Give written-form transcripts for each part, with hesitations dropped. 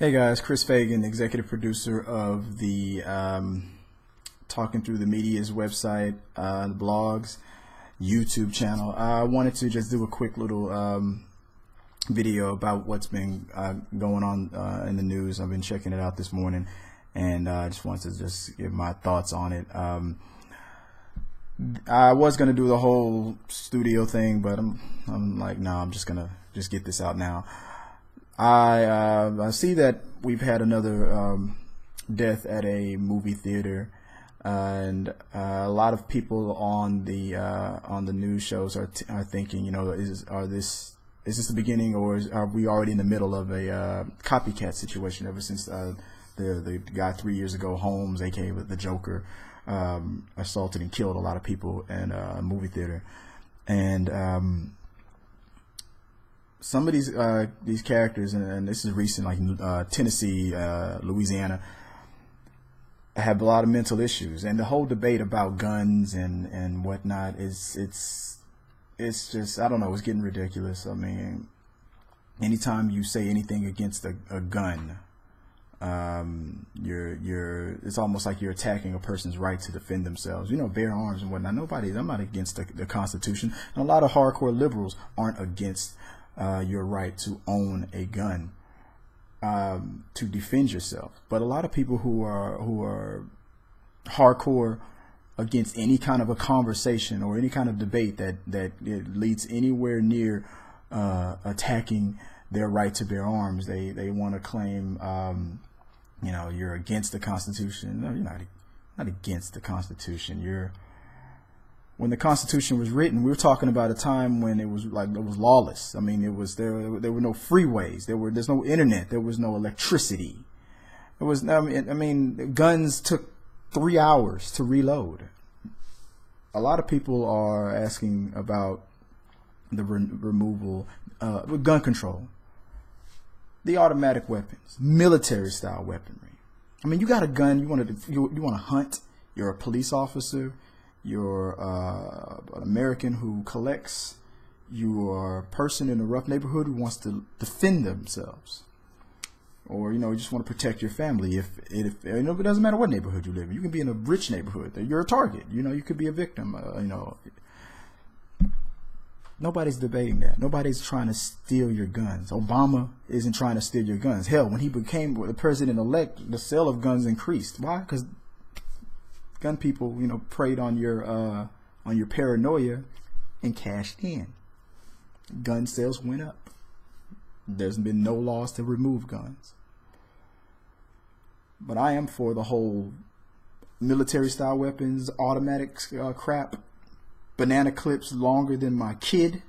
Hey guys, Chris Fagan, executive producer of the Talking Through the Media's website, the blogs, YouTube channel. I wanted to just do a quick little video about what's been going on in the news. I've been checking it out this morning, and I just wanted to just give my thoughts on it. I was gonna do the whole studio thing, but I'm like, no, I'm just gonna get this out now. I see that we've had another death at a movie theater, and a lot of people on the news shows are thinking, you know, is this the beginning, or are we already in the middle of a copycat situation? Ever since the guy 3 years ago, Holmes, aka the Joker, assaulted and killed a lot of people in a movie theater, and some of these characters, and this is recent, like Tennessee, Louisiana, have a lot of mental issues, and the whole debate about guns and whatnot it's just, I don't know, it's getting ridiculous. I mean, anytime you say anything against a gun, it's almost like you're attacking a person's right to defend themselves. You know, bear arms and whatnot. I'm not against the Constitution, and a lot of hardcore liberals aren't against your right to own a gun to defend yourself. But a lot of people who are hardcore against any kind of a conversation or any kind of debate that it leads anywhere near attacking their right to bear arms, they want to claim, you know, you're against the Constitution. No, you're not against the Constitution. When the Constitution was written, we were talking about a time when it was lawless. I mean, there were no freeways, there's no internet, there was no electricity. I mean, guns took 3 hours to reload. A lot of people are asking about the removal with gun control, the automatic weapons, military style weaponry. I mean, you got a gun, you want to hunt, you're a police officer, you're an American who collects, you are a person in a rough neighborhood who wants to defend themselves, or, you know, you just want to protect your family. If you know, it doesn't matter what neighborhood you live in. You can be in a rich neighborhood, you're a target. You know, you could be a victim. You know, nobody's debating that. Nobody's trying to steal your guns. Obama isn't trying to steal your guns. Hell, when he became the president-elect, the sale of guns increased. Why? Because gun people, you know, preyed on your paranoia and cashed in. Gun sales went up. There's been no laws to remove guns. But I am for the whole military style weapons, automatic crap, banana clips longer than my kid.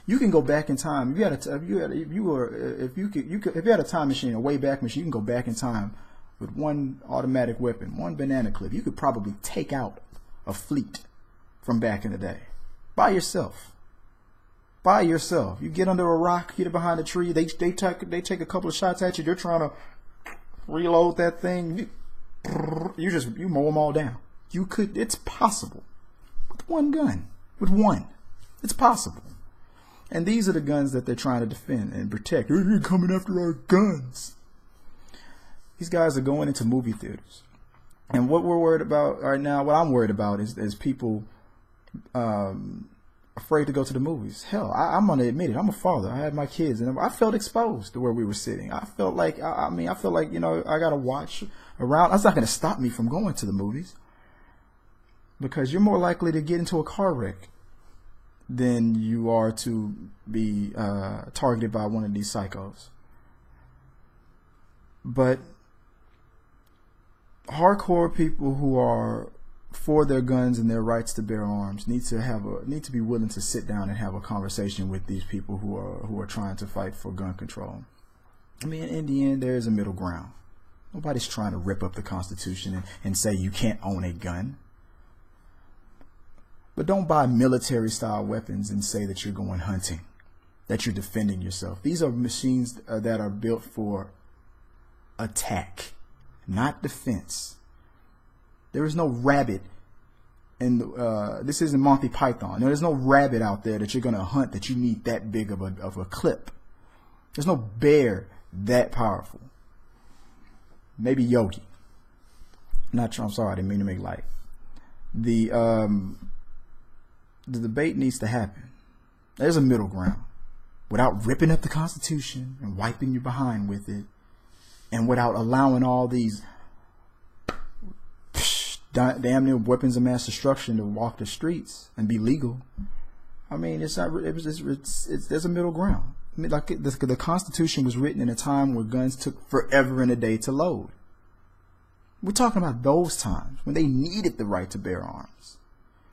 You can go back in time. If you had a time machine, a way back machine, you can go back in time with one automatic weapon, one banana clip. You could probably take out a fleet from back in the day by yourself. By yourself. You get under a rock, get it behind a tree. They take a couple of shots at you. They're trying to reload that thing. You mow them all down. You could. It's possible with one gun. With one, it's possible. And these are the guns that they're trying to defend and protect. You're coming after our guns. These guys are going into movie theaters, and what we're worried about right now, what I'm worried about is people afraid to go to the movies. Hell, I'm gonna admit it. I'm a father. I had my kids, and I felt exposed to where we were sitting. I felt like, you know, I gotta watch around. That's not gonna stop me from going to the movies, because you're more likely to get into a car wreck than you are to be targeted by one of these psychos. But hardcore people who are for their guns and their rights to bear arms need to be willing to sit down and have a conversation with these people who are trying to fight for gun control. I mean, in the end, there is a middle ground. Nobody's trying to rip up the Constitution and say you can't own a gun. But don't buy military style weapons and say that you're going hunting, that you're defending yourself. These are machines that are built for attack, not defense. There is no rabbit, and this isn't Monty Python. There's no rabbit out there that you're going to hunt that you need that big of a clip. There's no bear that powerful. Maybe Yogi. Not sure. I'm sorry, I didn't mean to make light. The debate needs to happen. There's a middle ground. Without ripping up the Constitution and wiping your behind with it, and without allowing all these damn near weapons of mass destruction to walk the streets and be legal. I mean, it's not. There's a middle ground. I mean, like the Constitution was written in a time where guns took forever and a day to load. We're talking about those times when they needed the right to bear arms,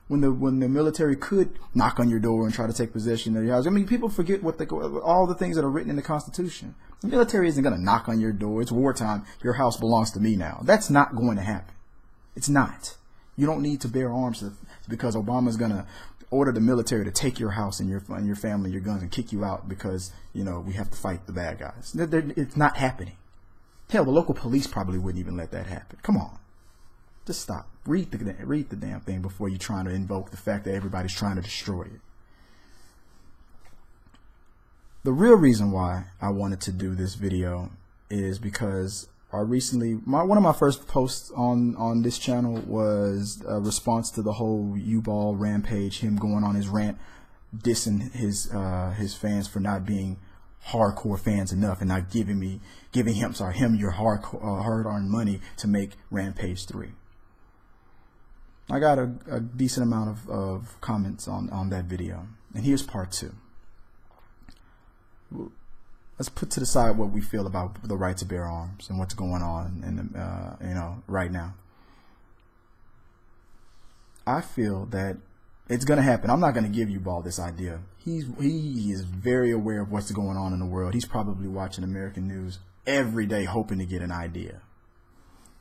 when the military could knock on your door and try to take possession of your house. I mean, people forget all the things that are written in the Constitution. The military isn't going to knock on your door. It's wartime. Your house belongs to me now. That's not going to happen. It's not. You don't need to bear arms because Obama's going to order the military to take your house and your family, your guns, and kick you out because, you know, we have to fight the bad guys. It's not happening. Hell, the local police probably wouldn't even let that happen. Come on. Just stop. Read the damn thing before you're trying to invoke the fact that everybody's trying to destroy it. The real reason why I wanted to do this video is because one of my first posts on this channel was a response to the whole Uwe Boll Rampage, him going on his rant, dissing his fans for not being hardcore fans enough and not giving him your hard-earned money to make Rampage 3. I got a decent amount of comments on that video, and here's part 2. Let's put to the side what we feel about the right to bear arms and what's going on in right now. I feel that it's going to happen. I'm not going to give you Boll this idea. He is very aware of what's going on in the world. He's probably watching American news every day, hoping to get an idea,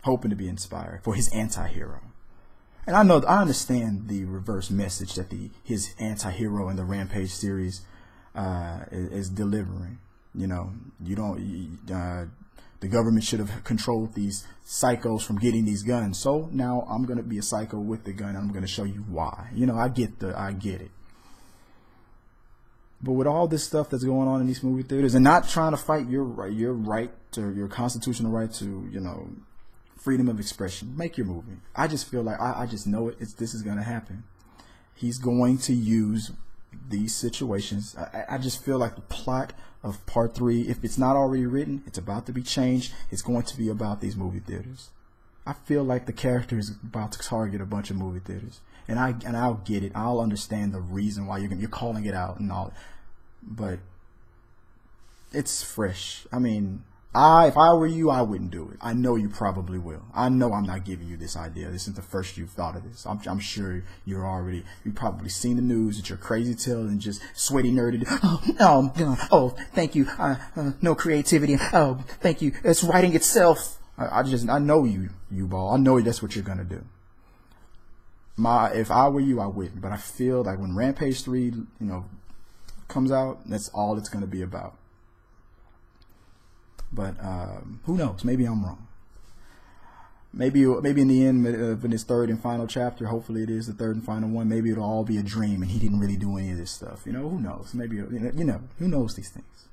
hoping to be inspired for his anti-hero. And I understand the reverse message that his anti-hero in the Rampage series is delivering. You know, the government should have controlled these psychos from getting these guns. So now I'm going to be a psycho with the gun. And I'm going to show you why. You know, I get it. But with all this stuff that's going on in these movie theaters, and not trying to fight your right to your constitutional right to, you know, freedom of expression, make your movie. I just feel like I just know this is going to happen. He's going to use these situations. I just feel like the plot of part 3, if it's not already written, it's about to be changed. It's going to be about these movie theaters. I feel like the character is about to target a bunch of movie theaters, and I'll get it. I'll understand the reason why you're calling it out and all, but it's fresh. I mean, if I were you, I wouldn't do it. I know you probably will. I know I'm not giving you this idea. This isn't the first you've thought of this. I'm sure you've probably seen the news at your crazy tail and just sweaty nerded. Oh, thank you. No creativity. Oh, thank you. It's writing itself. I know you Boll. I know that's what you're gonna do. If I were you, I wouldn't. But I feel like when Rampage 3, you know, comes out, that's all it's gonna be about. But who knows? Maybe I'm wrong. Maybe in the end, in his third and final chapter, hopefully it is the third and final one, maybe it'll all be a dream and he didn't really do any of this stuff. You know, who knows? Maybe, you know, who knows these things?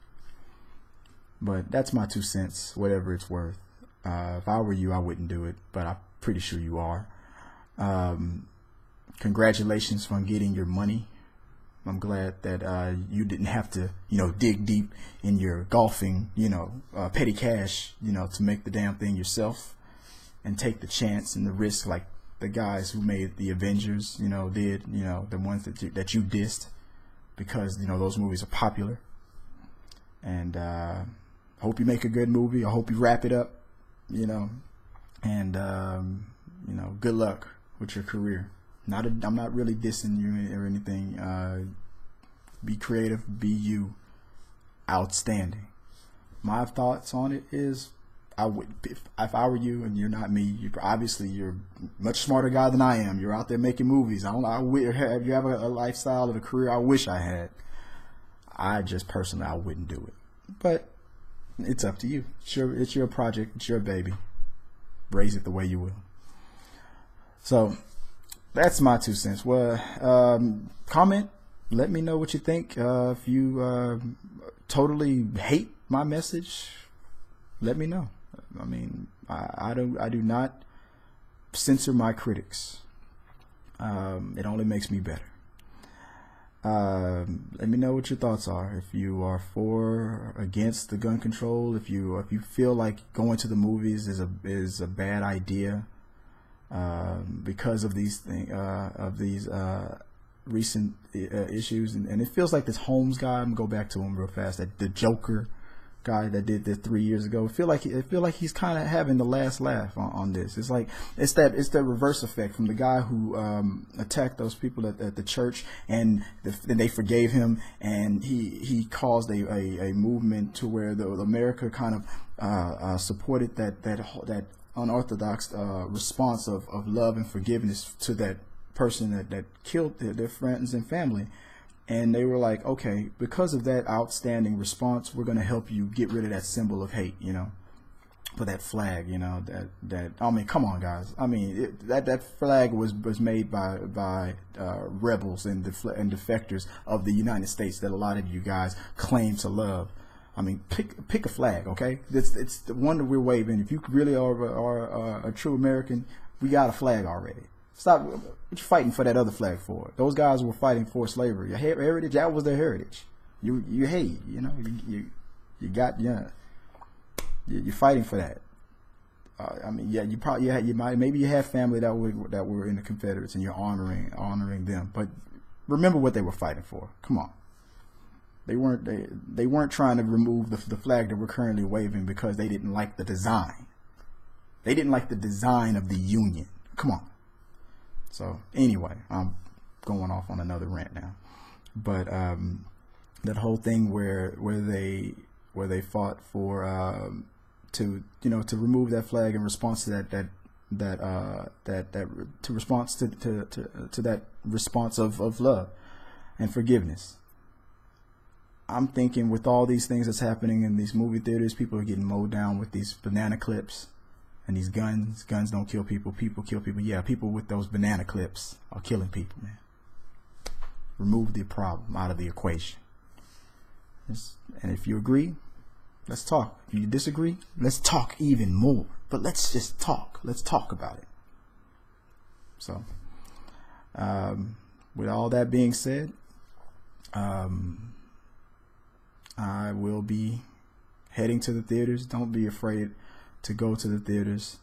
But that's my 2 cents, whatever it's worth. If I were you, I wouldn't do it, but I'm pretty sure you are. Congratulations on getting your money. I'm glad that you didn't have to, you know, dig deep in your golfing, you know, petty cash, you know, to make the damn thing yourself and take the chance and the risk like the guys who made the Avengers, you know, did, you know, the ones that you dissed because, you know, those movies are popular. And I hope you make a good movie. I hope you wrap it up, you know, and, you know, good luck with your career. I'm not really dissing you or anything. Be creative, be you. Outstanding. My thoughts on it is, if I were you and you're not me, you're a much smarter guy than I am. You're out there making movies. You have a lifestyle and a career I wish I had. I just personally, I wouldn't do it. But it's up to you. It's your project. It's your baby. Raise it the way you will. So that's my 2 cents. Well, comment. Let me know what you think. If you totally hate my message, let me know. I mean, I do not censor my critics. It only makes me better. Let me know what your thoughts are. If you are for or against the gun control, if you feel like going to the movies is a bad idea because of these recent issues, and it feels like this Holmes guy. I'm gonna go back to him real fast. That the Joker guy that did this 3 years ago. I feel like he's kind of having the last laugh on this. It's like it's that reverse effect from the guy who attacked those people at the church, and they forgave him, and he caused a movement to where the America kind of supported that unorthodox response of love and forgiveness to that person that killed their friends and family. And they were like, okay, because of that outstanding response, we're going to help you get rid of that symbol of hate, for that flag, that I mean, come on, guys. I mean, that flag was made by rebels and defectors of the United States that a lot of you guys claim to love. I mean, pick a flag, okay? It's the one that we're waving. If you really are a true American, we got a flag already. Stop. What you fighting for that other flag for? Those guys were fighting for slavery. Your heritage, that was their heritage. You hate, you're fighting for that. I mean, yeah, maybe you have family that were in the Confederates, and you're honoring them. But remember what they were fighting for. Come on. They weren't trying to remove the flag that we're currently waving because they didn't like the design. They didn't like the design of the Union. Come on. So anyway, I'm going off on another rant now, but that whole thing where they fought for to remove that flag in response to that response of love and forgiveness. I'm thinking with all these things that's happening in these movie theaters, people are getting mowed down with these banana clips. And these guns don't kill people. People kill people. Yeah, people with those banana clips are killing people, man. Remove the problem out of the equation. And if you agree, let's talk. If you disagree, let's talk even more. But let's just talk. Let's talk about it. So, with all that being said, I will be heading to the theaters. Don't be afraid to go to the theaters.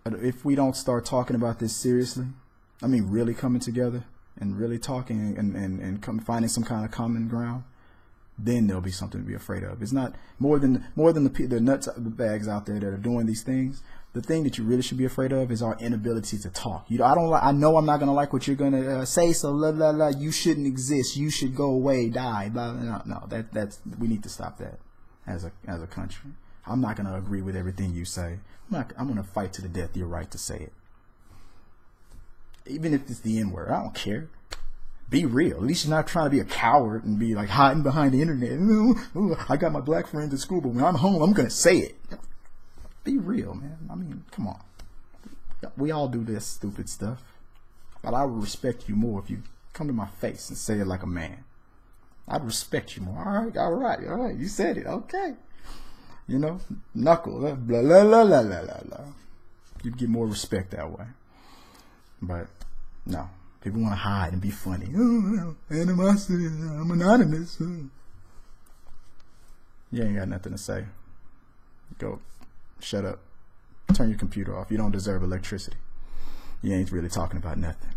If we don't start talking about this seriously, I mean really coming together and really talking and finding some kind of common ground, then there'll be something to be afraid of. It's not more than the nuts bags out there that are doing these things. The thing that you really should be afraid of is our inability to talk. I know I'm not gonna like what you're gonna say, so blah blah blah. You shouldn't exist. You should go away, die. Blah, blah, no, that's we need to stop that as a country. I'm not gonna agree with everything you say. I'm gonna fight to the death your right to say it, even if it's the N-word. I don't care. Be real. At least you're not trying to be a coward and be like hiding behind the internet. Ooh, I got my black friends at school, but when I'm home, I'm gonna say it. Be real, man. I mean, come on. We all do this stupid stuff. But I would respect you more if you come to my face and say it like a man. I'd respect you more. All right. You said it. Okay. Knuckle. Blah, blah, blah, blah, blah, blah. You'd get more respect that way. But, no. People want to hide and be funny. Oh, animosity. I'm anonymous. You ain't got nothing to say. Go. Shut up. Turn your computer off. You don't deserve electricity. You ain't really talking about nothing.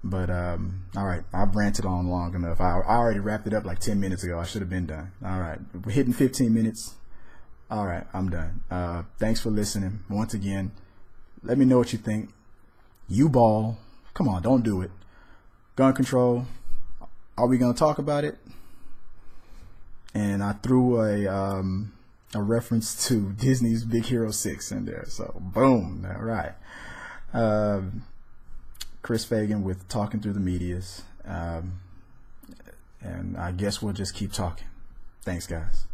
But all right, I've ranted on long enough. I already wrapped it up like 10 minutes ago. I should have been done. All right, we're hitting 15 minutes. All right, I'm done. Thanks for listening. Once again, let me know what you think. Uwe Boll, come on, don't do it. Gun control. Are we gonna talk about it? And I threw a reference to Disney's Big Hero 6 in there. So, boom. All right. Chris Fagan with Talking Through the Medias. And I guess we'll just keep talking. Thanks, guys.